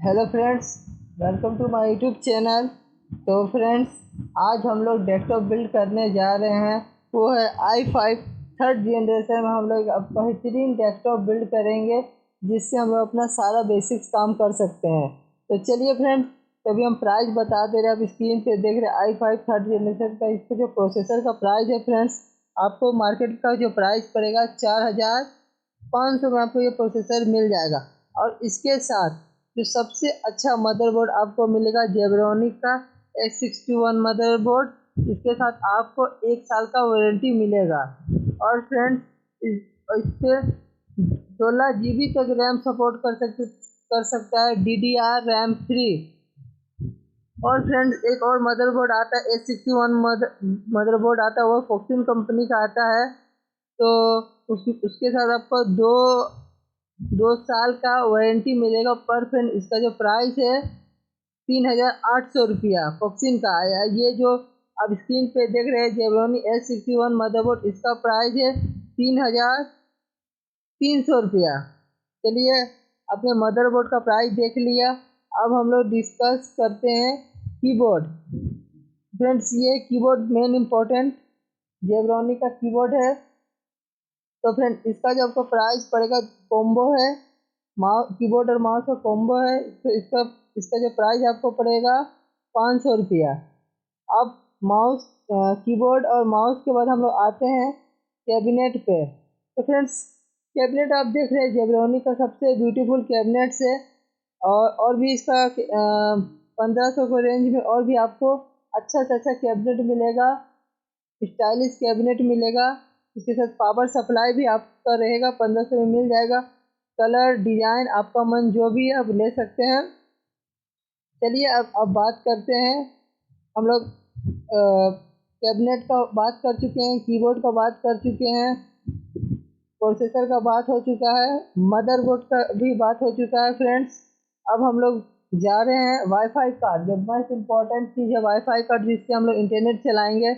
Hello friends, welcome to my YouTube channel. तो friends, आज हम लोग डेस्कटॉप बिल्ड करने जा रहे हैं। वो है i5 थर्ड जनरेशन में हम लोग अब बेहतरीन डेस्कटॉप बिल्ड करेंगे, जिससे हम लोग अपना सारा बेसिक्स काम कर सकते हैं। तो चलिए फ्रेंड्स, तभी हम प्राइस बता दे रहे हैं। अब स्क्रीन पे देख रहे हैं i5 थर्ड जनरेशन का, इसका जो प्रोसेसर का प्राइस है फ्रेंड्स, आपको मार्केट का जो प्राइस पड़ेगा 4500 में आपको ये प्रोसेसर मिल जाएगा। और इसके साथ जो सबसे अच्छा मदरबोर्ड आपको मिलेगा जेब्रोनिक का S61 मदरबोर्ड। इसके साथ आपको 1 साल का वारंटी मिलेगा। और फ्रेंड्स, इस पे 16 GB तक रैम सपोर्ट कर सकता है, DDR रैम 3। और फ्रेंड्स, एक और मदरबोर्ड आता है S61 मदरबोर्ड आता है, वो फोक्सिन कंपनी का आता है। तो उसके साथ आपको 2 साल का वारंटी मिलेगा। पर फ्रेंड, इसका जो प्राइस है 3800 रुपया फोक्सिन का आया। ये जो आप स्क्रीन पे देख रहे हैं जेब्रोनी S61 मदरबोर्ड, इसका प्राइस है 3300 रुपया। चलिए, अपने मदरबोर्ड का प्राइस देख लिया। अब हम लोग डिस्कस करते हैं कीबोर्ड। फ्रेंड्स, ये कीबोर्ड मेन इम्पोर्टेंट जेब्रोनी का कीबोर्ड है। तो फ्रेंड, इसका जो आपको प्राइस पड़ेगा, कॉम्बो है, माउस कीबोर्ड और माउस का कॉम्बो है। तो इसका इसका जो प्राइस आपको पड़ेगा 500 रुपया। अब माउस कीबोर्ड और माउस के बाद हम लोग आते हैं कैबिनेट पे। तो फ्रेंड्स, कैबिनेट आप देख रहे हैं जेब्रोनी का सबसे ब्यूटीफुल कैबिनेट है। और भी इसका 1500 के रेंज में और भी आपको अच्छा से अच्छा कैबिनेट मिलेगा, स्टाइलिश कैबिनेट मिलेगा। इसके साथ पावर सप्लाई भी आपका रहेगा, 1500 में मिल जाएगा। कलर डिजाइन आपका मन जो भी है आप ले सकते हैं। चलिए, अब बात करते हैं हम लोग। कैबिनेट का बात कर चुके हैं, कीबोर्ड का बात कर चुके हैं, प्रोसेसर का बात हो चुका है, मदरबोर्ड का भी बात हो चुका है फ्रेंड्स। अब हम लोग जा रहे हैं वाईफाई कार्ड। जो मोस्ट इम्पोर्टेंट चीज़ है वाईफाई कार्ड, जिससे हम लोग इंटरनेट चलाएंगे।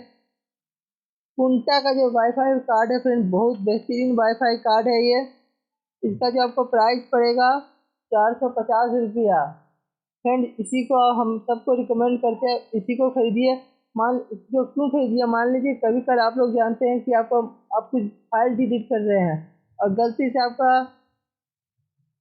कुंटा का जो वाईफाई कार्ड है फ्रेंड, बहुत बेहतरीन वाईफाई कार्ड है ये। इसका जो आपको प्राइस पड़ेगा 450 रुपया। फ्रेंड, इसी को हम सबको रिकमेंड करते हैं, इसी को खरीदिए। जो क्यों खरीदिए, मान लीजिए कभी कल आप लोग जानते हैं कि आप कुछ फाइल डिलीट कर रहे हैं और गलती से आपका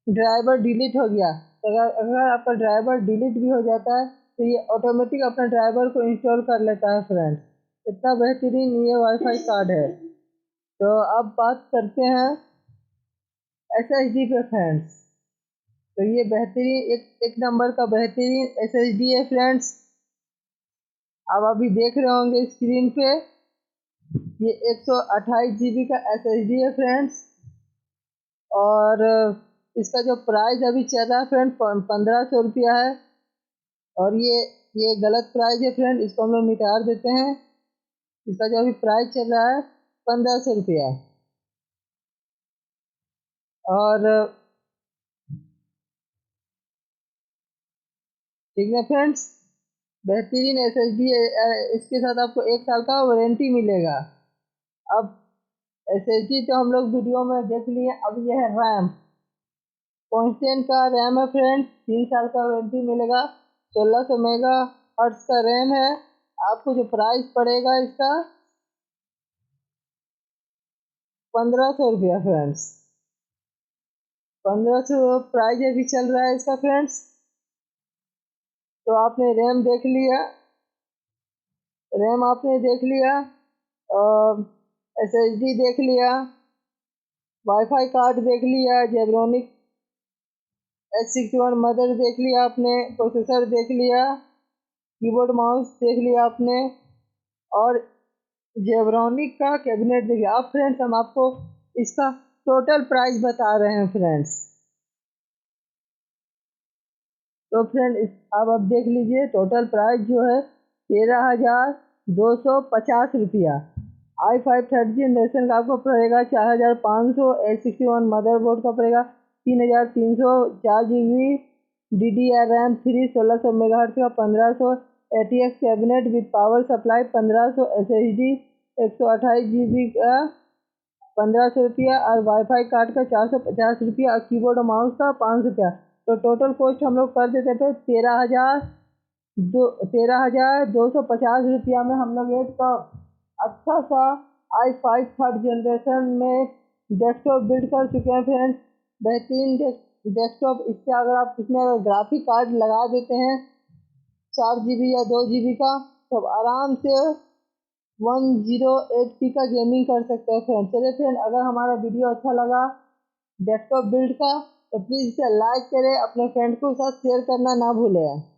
ड्राइवर डिलीट हो गया। तो अगर आपका ड्राइवर डिलीट भी हो जाता है, तो ये ऑटोमेटिक अपना ड्राइवर को इंस्टॉल कर लेता है फ्रेंड्स। इतना बेहतरीन ये वाईफाई कार्ड है। तो अब बात करते हैं SSD पे फ्रेंड्स। तो ये बेहतरीन एक नंबर का बेहतरीन SSD है फ्रेंड्स। आप अभी देख रहे होंगे स्क्रीन पे, ये 128 GB का SSD है फ्रेंड्स। और इसका जो प्राइस अभी चल रहा है फ्रेंड 1500 रुपया है। और ये गलत प्राइस है फ्रेंड, इसको हम लोग मिटा देते हैं। इसका जो अभी प्राइस चल रहा है 1500 रुपया। और ठीक है फ्रेंड्स, बेहतरीन SSD है। इसके साथ आपको 1 साल का वारंटी मिलेगा। अब SSD तो हम लोग वीडियो में देख लिए। अब ये है रैम। कॉन्स्टेंट का रैम है फ्रेंड्स, 3 साल का वारंटी मिलेगा। 1600 मेगा हर्ट्ज का रैम है। आपको जो प्राइस पड़ेगा इसका 1500 रुपया फ्रेंड्स। 1500 प्राइस अभी चल रहा है इसका फ्रेंड्स। तो आपने रैम देख लिया, रैम आपने देख लिया, और SSD देख लिया, वाईफाई कार्ड देख लिया, जेब्रोनिक S61 मदर देख लिया आपने, प्रोसेसर देख लिया, कीबोर्ड माउस देख लिया आपने, और जेब्रोनिक का कैबिनेट देख लिया। अब फ्रेंड्स, हम आपको इसका टोटल प्राइस बता रहे हैं फ्रेंड्स। तो फ्रेंड, अब आप देख लीजिए टोटल प्राइस जो है 13,250 रुपया। i5 थर्ड जनरेशन का आपको पड़ेगा 4500। S61 मदरबोर्ड का पड़ेगा 3300। 4 GB DDR रैम 3, 1600 मेगाहर्ट्ज का 1500। ATX cabinet with power supply 1500। SSD 128 GB का 1500 रुपया। और वाईफाई कार्ड का 450 रुपया। और कीबोर्ड और माउस का 500 रुपया। तो टोटल कॉस्ट हम लोग कर देते थे 13,250 रुपया में हम लोग एक अच्छा सा i5 थर्ड जनरेशन में डेस्कटॉप बिल्ड कर चुके हैं फ्रेंड्स। बेहतरीन डेस्कटॉप। इससे अगर आप इसमें अगर ग्राफिक कार्ड लगा देते हैं 4 GB या 2 GB का, तो आराम से 108p का गेमिंग कर सकते हैं फ्रेंड। चलिए फ्रेंड, अगर हमारा वीडियो अच्छा लगा डेस्कटॉप बिल्ड का, तो प्लीज़ इसे लाइक करें, अपने फ्रेंड के साथ शेयर करना ना भूलें।